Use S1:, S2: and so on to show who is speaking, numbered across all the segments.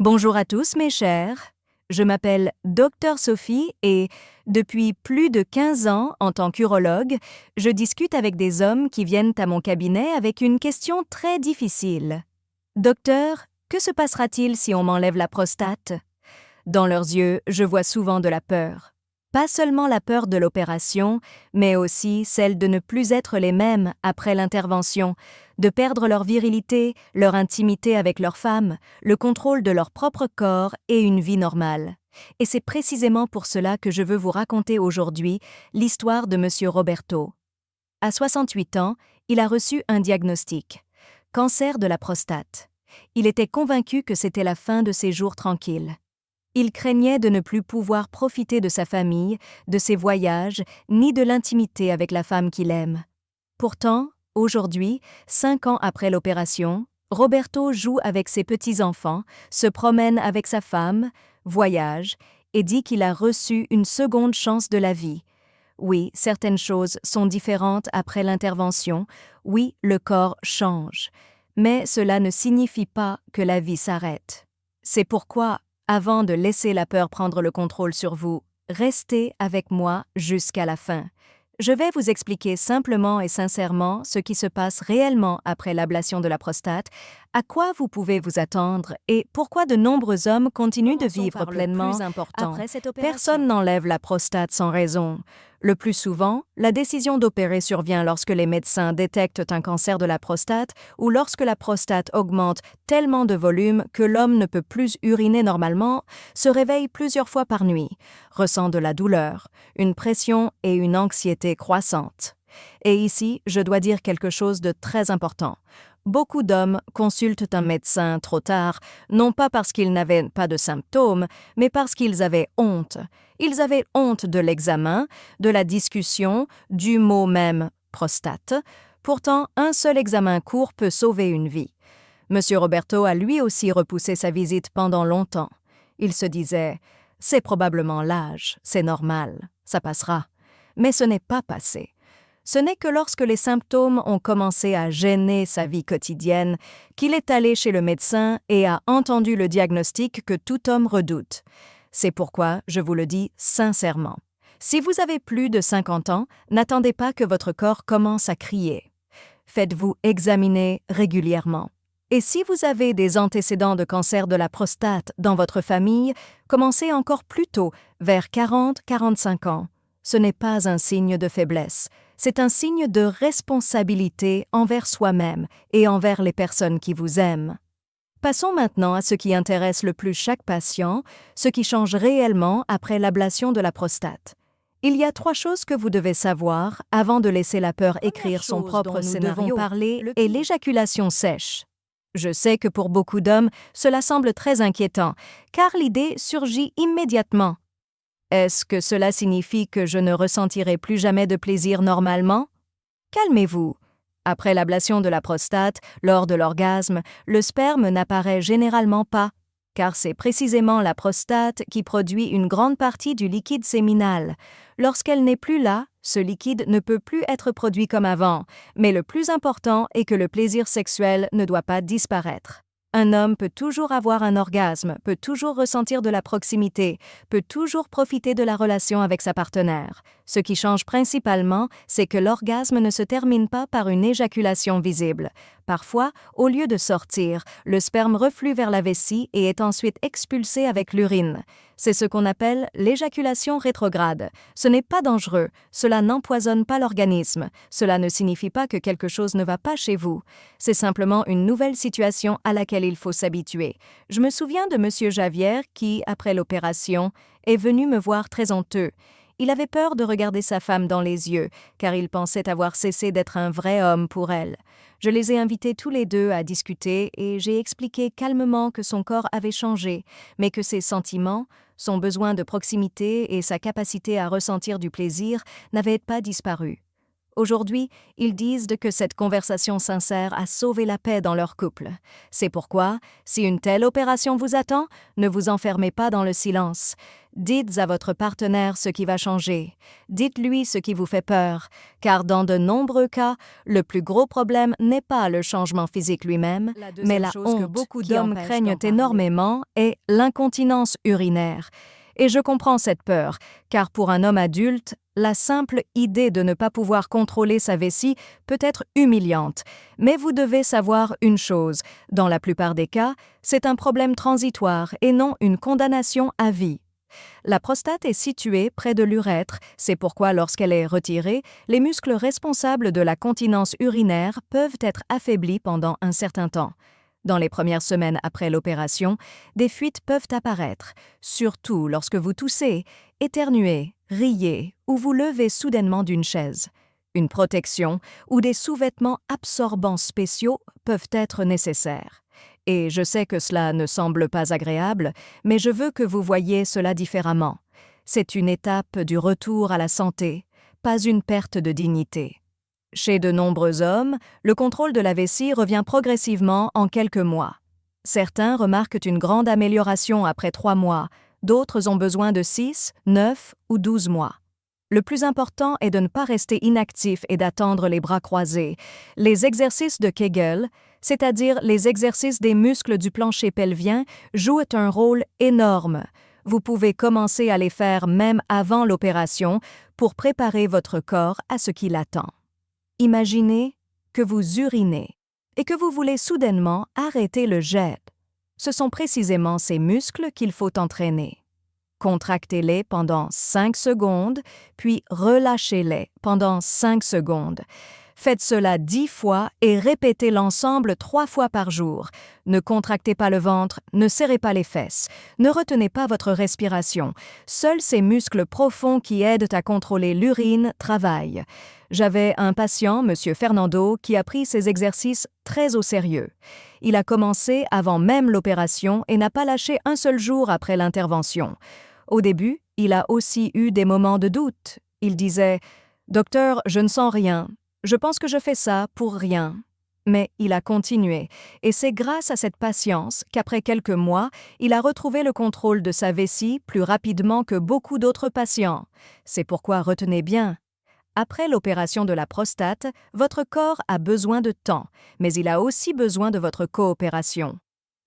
S1: Bonjour à tous mes chers, je m'appelle Dr Sophie et depuis plus de 15 ans en tant qu'urologue, je discute avec des hommes qui viennent à mon cabinet avec une question très difficile. Docteur, que se passera-t-il si on m'enlève la prostate? Dans leurs yeux, je vois souvent de la peur. Pas seulement la peur de l'opération, mais aussi celle de ne plus être les mêmes après l'intervention, de perdre leur virilité, leur intimité avec leur femme, le contrôle de leur propre corps et une vie normale. Et c'est précisément pour cela que je veux vous raconter aujourd'hui l'histoire de M. Roberto. À 68 ans, il a reçu un diagnostic: cancer de la prostate. Il était convaincu que c'était la fin de ses jours tranquilles. Il craignait de ne plus pouvoir profiter de sa famille, de ses voyages, ni de l'intimité avec la femme qu'il aime. Pourtant, aujourd'hui, 5 ans après l'opération, Roberto joue avec ses petits-enfants, se promène avec sa femme, voyage, et dit qu'il a reçu une seconde chance de la vie. Oui, certaines choses sont différentes après l'intervention, oui, le corps change, mais cela ne signifie pas que la vie s'arrête. C'est pourquoi, avant de laisser la peur prendre le contrôle sur vous, restez avec moi jusqu'à la fin. Je vais vous expliquer simplement et sincèrement ce qui se passe réellement après l'ablation de la prostate, à quoi vous pouvez vous attendre et pourquoi de nombreux hommes continuent de vivre pleinement après cette opération. Personne n'enlève la prostate sans raison. Le plus souvent, la décision d'opérer survient lorsque les médecins détectent un cancer de la prostate ou lorsque la prostate augmente tellement de volume que l'homme ne peut plus uriner normalement, se réveille plusieurs fois par nuit, ressent de la douleur, une pression et une anxiété croissante. Et ici, je dois dire quelque chose de très important. Beaucoup d'hommes consultent un médecin trop tard, non pas parce qu'ils n'avaient pas de symptômes, mais parce qu'ils avaient honte. Ils avaient honte de l'examen, de la discussion, du mot même « prostate ». Pourtant, un seul examen court peut sauver une vie. M. Roberto a lui aussi repoussé sa visite pendant longtemps. Il se disait « c'est probablement l'âge, c'est normal, ça passera ». Mais ce n'est pas passé. Ce n'est que lorsque les symptômes ont commencé à gêner sa vie quotidienne qu'il est allé chez le médecin et a entendu le diagnostic que tout homme redoute. C'est pourquoi je vous le dis sincèrement. Si vous avez plus de 50 ans, n'attendez pas que votre corps commence à crier. Faites-vous examiner régulièrement. Et si vous avez des antécédents de cancer de la prostate dans votre famille, commencez encore plus tôt, vers 40-45 ans. Ce n'est pas un signe de faiblesse, c'est un signe de responsabilité envers soi-même et envers les personnes qui vous aiment. Passons maintenant à ce qui intéresse le plus chaque patient, ce qui change réellement après l'ablation de la prostate. Il y a 3 choses que vous devez savoir avant de laisser la peur écrire son propre scénario. Nous devons parler est l'éjaculation sèche. Je sais que pour beaucoup d'hommes, cela semble très inquiétant, car l'idée surgit immédiatement. Est-ce que cela signifie que je ne ressentirai plus jamais de plaisir normalement? Calmez-vous. Après l'ablation de la prostate, lors de l'orgasme, le sperme n'apparaît généralement pas, car c'est précisément la prostate qui produit une grande partie du liquide séminal. Lorsqu'elle n'est plus là, ce liquide ne peut plus être produit comme avant, mais le plus important est que le plaisir sexuel ne doit pas disparaître. Un homme peut toujours avoir un orgasme, peut toujours ressentir de la proximité, peut toujours profiter de la relation avec sa partenaire. Ce qui change principalement, c'est que l'orgasme ne se termine pas par une éjaculation visible. Parfois, au lieu de sortir, le sperme reflue vers la vessie et est ensuite expulsé avec l'urine. C'est ce qu'on appelle l'éjaculation rétrograde. Ce n'est pas dangereux, cela n'empoisonne pas l'organisme, cela ne signifie pas que quelque chose ne va pas chez vous. C'est simplement une nouvelle situation à laquelle il faut s'habituer. Je me souviens de M. Javier qui, après l'opération, est venu me voir très honteux. Il avait peur de regarder sa femme dans les yeux, car il pensait avoir cessé d'être un vrai homme pour elle. Je les ai invités tous les deux à discuter et j'ai expliqué calmement que son corps avait changé, mais que ses sentiments, son besoin de proximité et sa capacité à ressentir du plaisir n'avaient pas disparu. Aujourd'hui, ils disent que cette conversation sincère a sauvé la paix dans leur couple. C'est pourquoi, si une telle opération vous attend, ne vous enfermez pas dans le silence. Dites à votre partenaire ce qui va changer. Dites-lui ce qui vous fait peur, car dans de nombreux cas, le plus gros problème n'est pas le changement physique lui-même, mais la honte que beaucoup d'hommes craignent énormément est l'incontinence urinaire. Et je comprends cette peur, car pour un homme adulte, la simple idée de ne pas pouvoir contrôler sa vessie peut être humiliante. Mais vous devez savoir une chose, dans la plupart des cas, c'est un problème transitoire et non une condamnation à vie. La prostate est située près de l'urètre, c'est pourquoi lorsqu'elle est retirée, les muscles responsables de la continence urinaire peuvent être affaiblis pendant un certain temps. Dans les premières semaines après l'opération, des fuites peuvent apparaître, surtout lorsque vous toussez, éternuez, riez ou vous levez soudainement d'une chaise. Une protection ou des sous-vêtements absorbants spéciaux peuvent être nécessaires. Et je sais que cela ne semble pas agréable, mais je veux que vous voyiez cela différemment. C'est une étape du retour à la santé, pas une perte de dignité. Chez de nombreux hommes, le contrôle de la vessie revient progressivement en quelques mois. Certains remarquent une grande amélioration après 3 mois, d'autres ont besoin de 6, 9 ou 12 mois. Le plus important est de ne pas rester inactif et d'attendre les bras croisés. Les exercices de Kegel, c'est-à-dire les exercices des muscles du plancher pelvien, jouent un rôle énorme. Vous pouvez commencer à les faire même avant l'opération pour préparer votre corps à ce qui l'attend. Imaginez que vous urinez et que vous voulez soudainement arrêter le jet. Ce sont précisément ces muscles qu'il faut entraîner. Contractez-les pendant 5 secondes, puis relâchez-les pendant 5 secondes. Faites cela 10 fois et répétez l'ensemble 3 fois par jour. Ne contractez pas le ventre, ne serrez pas les fesses, ne retenez pas votre respiration. Seuls ces muscles profonds qui aident à contrôler l'urine travaillent. J'avais un patient, M. Fernando, qui a pris ces exercices très au sérieux. Il a commencé avant même l'opération et n'a pas lâché un seul jour après l'intervention. Au début, il a aussi eu des moments de doute. Il disait « Docteur, je ne sens rien. Je pense que je fais ça pour rien. » Mais il a continué, et c'est grâce à cette patience qu'après quelques mois, il a retrouvé le contrôle de sa vessie plus rapidement que beaucoup d'autres patients. C'est pourquoi retenez bien. Après l'opération de la prostate, votre corps a besoin de temps, mais il a aussi besoin de votre coopération.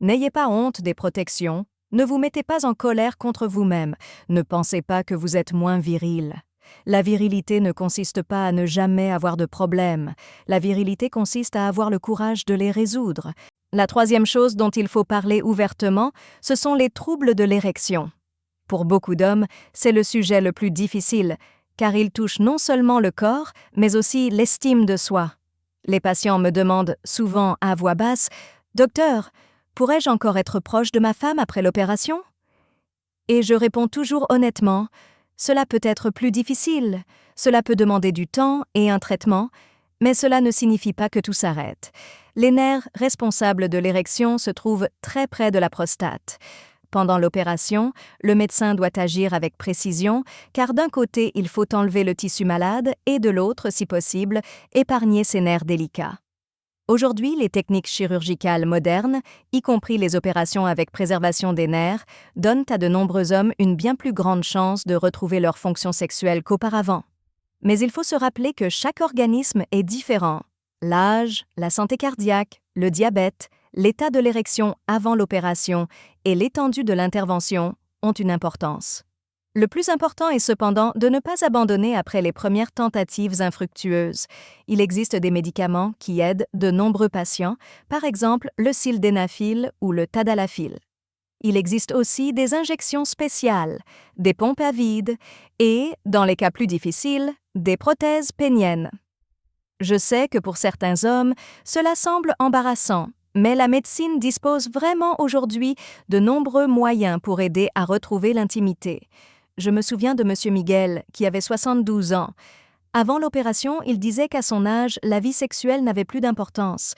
S1: N'ayez pas honte des protections, ne vous mettez pas en colère contre vous-même, ne pensez pas que vous êtes moins viril. La virilité ne consiste pas à ne jamais avoir de problème, la virilité consiste à avoir le courage de les résoudre. La troisième chose dont il faut parler ouvertement, ce sont les troubles de l'érection. Pour beaucoup d'hommes, c'est le sujet le plus difficile, car il touche non seulement le corps, mais aussi l'estime de soi. Les patients me demandent souvent à voix basse « Docteur, pourrais-je encore être proche de ma femme après l'opération ?» Et je réponds toujours honnêtement « Cela peut être plus difficile, cela peut demander du temps et un traitement, mais cela ne signifie pas que tout s'arrête. Les nerfs responsables de l'érection se trouvent très près de la prostate. Pendant l'opération, le médecin doit agir avec précision, car d'un côté, il faut enlever le tissu malade et de l'autre, si possible, épargner ces nerfs délicats. Aujourd'hui, les techniques chirurgicales modernes, y compris les opérations avec préservation des nerfs, donnent à de nombreux hommes une bien plus grande chance de retrouver leur fonction sexuelle qu'auparavant. Mais il faut se rappeler que chaque organisme est différent. L'âge, la santé cardiaque, le diabète, l'état de l'érection avant l'opération et l'étendue de l'intervention ont une importance. Le plus important est cependant de ne pas abandonner après les premières tentatives infructueuses. Il existe des médicaments qui aident de nombreux patients, par exemple le sildenafil ou le tadalafil. Il existe aussi des injections spéciales, des pompes à vide et, dans les cas plus difficiles, des prothèses péniennes. Je sais que pour certains hommes, cela semble embarrassant, mais la médecine dispose vraiment aujourd'hui de nombreux moyens pour aider à retrouver l'intimité. Je me souviens de M. Miguel, qui avait 72 ans. Avant l'opération, il disait qu'à son âge, la vie sexuelle n'avait plus d'importance.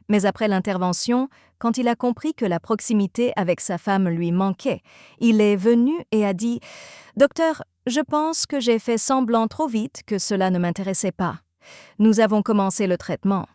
S1: Mais après l'intervention, quand il a compris que la proximité avec sa femme lui manquait, il est venu et a dit « Docteur, je pense que j'ai fait semblant trop vite que cela ne m'intéressait pas. Nous avons commencé le traitement.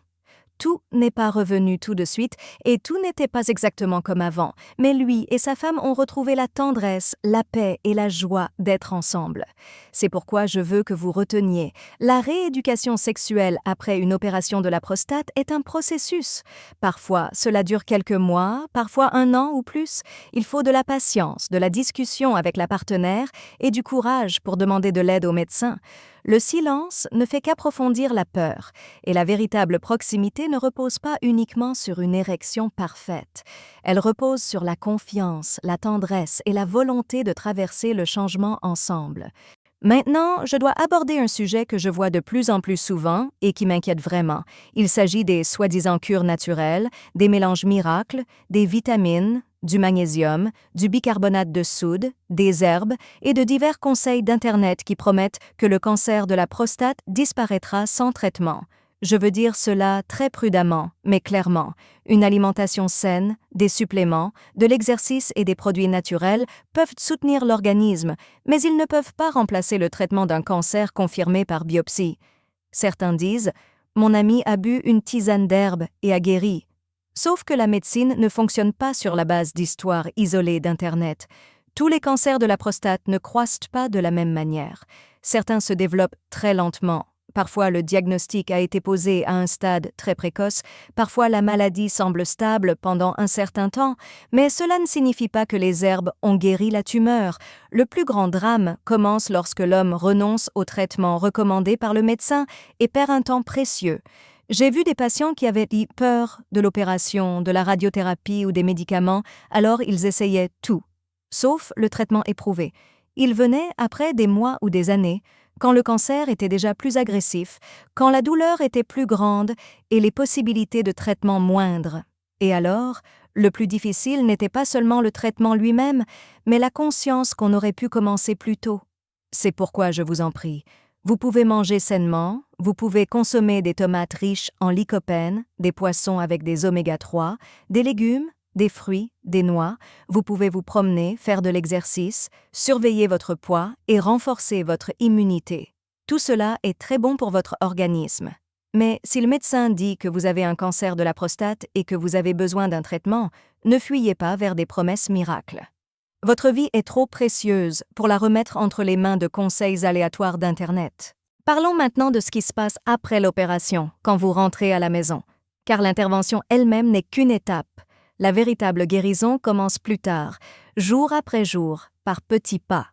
S1: Tout n'est pas revenu tout de suite et tout n'était pas exactement comme avant, mais lui et sa femme ont retrouvé la tendresse, la paix et la joie d'être ensemble. C'est pourquoi je veux que vous reteniez. La rééducation sexuelle après une opération de la prostate est un processus. Parfois, cela dure quelques mois, parfois 1 an ou plus. Il faut de la patience, de la discussion avec la partenaire et du courage pour demander de l'aide au médecin. Le silence ne fait qu'approfondir la peur, et la véritable proximité ne repose pas uniquement sur une érection parfaite. Elle repose sur la confiance, la tendresse et la volonté de traverser le changement ensemble. Maintenant, je dois aborder un sujet que je vois de plus en plus souvent et qui m'inquiète vraiment. Il s'agit des soi-disant cures naturelles, des mélanges miracles, des vitamines, du magnésium, du bicarbonate de soude, des herbes et de divers conseils d'Internet qui promettent que le cancer de la prostate disparaîtra sans traitement. Je veux dire cela très prudemment, mais clairement. Une alimentation saine, des suppléments, de l'exercice et des produits naturels peuvent soutenir l'organisme, mais ils ne peuvent pas remplacer le traitement d'un cancer confirmé par biopsie. Certains disent « Mon ami a bu une tisane d'herbe et a guéri ». Sauf que la médecine ne fonctionne pas sur la base d'histoires isolées d'Internet. Tous les cancers de la prostate ne croissent pas de la même manière. Certains se développent très lentement. Parfois, le diagnostic a été posé à un stade très précoce, parfois la maladie semble stable pendant un certain temps, mais cela ne signifie pas que les herbes ont guéri la tumeur. Le plus grand drame commence lorsque l'homme renonce au traitement recommandé par le médecin et perd un temps précieux. J'ai vu des patients qui avaient eu peur de l'opération, de la radiothérapie ou des médicaments, alors ils essayaient tout, sauf le traitement éprouvé. Ils venaient après des mois ou des années, quand le cancer était déjà plus agressif, quand la douleur était plus grande et les possibilités de traitement moindres. Et alors, le plus difficile n'était pas seulement le traitement lui-même, mais la conscience qu'on aurait pu commencer plus tôt. C'est pourquoi je vous en prie. Vous pouvez manger sainement, vous pouvez consommer des tomates riches en lycopène, des poissons avec des oméga-3, des légumes, des fruits, des noix, vous pouvez vous promener, faire de l'exercice, surveiller votre poids et renforcer votre immunité. Tout cela est très bon pour votre organisme. Mais si le médecin dit que vous avez un cancer de la prostate et que vous avez besoin d'un traitement, ne fuyez pas vers des promesses miracles. Votre vie est trop précieuse pour la remettre entre les mains de conseils aléatoires d'Internet. Parlons maintenant de ce qui se passe après l'opération, quand vous rentrez à la maison, car l'intervention elle-même n'est qu'une étape. La véritable guérison commence plus tard, jour après jour, par petits pas.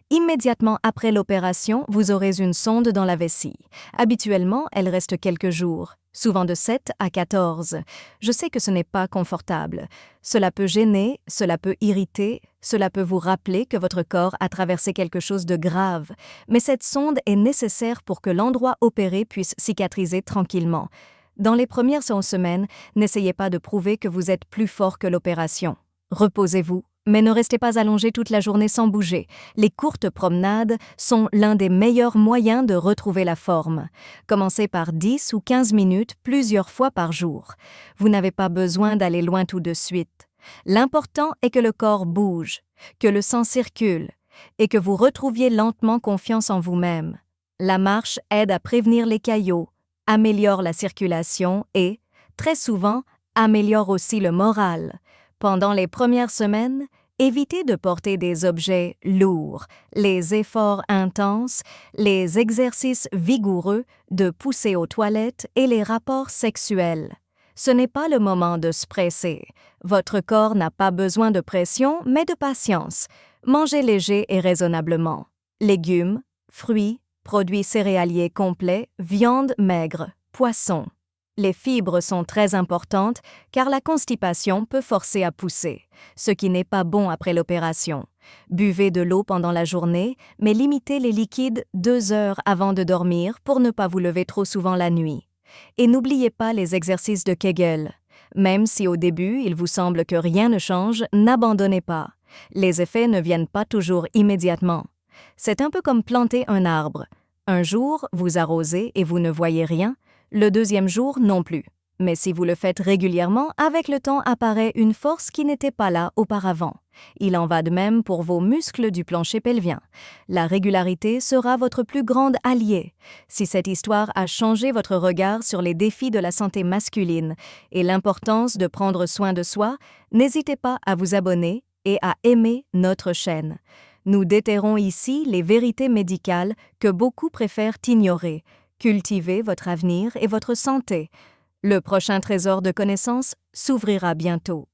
S1: Immédiatement après l'opération, vous aurez une sonde dans la vessie. Habituellement, elle reste quelques jours, souvent de 7 à 14. Je sais que ce n'est pas confortable. Cela peut gêner, cela peut irriter, cela peut vous rappeler que votre corps a traversé quelque chose de grave. Mais cette sonde est nécessaire pour que l'endroit opéré puisse cicatriser tranquillement. Dans les premières semaines, n'essayez pas de prouver que vous êtes plus fort que l'opération. Reposez-vous, mais ne restez pas allongé toute la journée sans bouger. Les courtes promenades sont l'un des meilleurs moyens de retrouver la forme. Commencez par 10 ou 15 minutes plusieurs fois par jour. Vous n'avez pas besoin d'aller loin tout de suite. L'important est que le corps bouge, que le sang circule et que vous retrouviez lentement confiance en vous-même. La marche aide à prévenir les caillots, améliore la circulation et, très souvent, améliore aussi le moral. Pendant les premières semaines, évitez de porter des objets lourds, les efforts intenses, les exercices vigoureux, de pousser aux toilettes et les rapports sexuels. Ce n'est pas le moment de se presser. Votre corps n'a pas besoin de pression, mais de patience. Mangez léger et raisonnablement. Légumes, fruits, produits céréaliers complets, viande maigre, poisson. Les fibres sont très importantes car la constipation peut forcer à pousser, ce qui n'est pas bon après l'opération. Buvez de l'eau pendant la journée, mais limitez les liquides 2 heures avant de dormir pour ne pas vous lever trop souvent la nuit. Et n'oubliez pas les exercices de Kegel. Même si au début il vous semble que rien ne change, n'abandonnez pas. Les effets ne viennent pas toujours immédiatement. C'est un peu comme planter un arbre. Un jour, vous arrosez et vous ne voyez rien, le deuxième jour non plus. Mais si vous le faites régulièrement, avec le temps apparaît une force qui n'était pas là auparavant. Il en va de même pour vos muscles du plancher pelvien. La régularité sera votre plus grande alliée. Si cette histoire a changé votre regard sur les défis de la santé masculine et l'importance de prendre soin de soi, n'hésitez pas à vous abonner et à aimer notre chaîne. Nous déterrons ici les vérités médicales que beaucoup préfèrent ignorer. Cultivez votre avenir et votre santé. Le prochain trésor de connaissances s'ouvrira bientôt.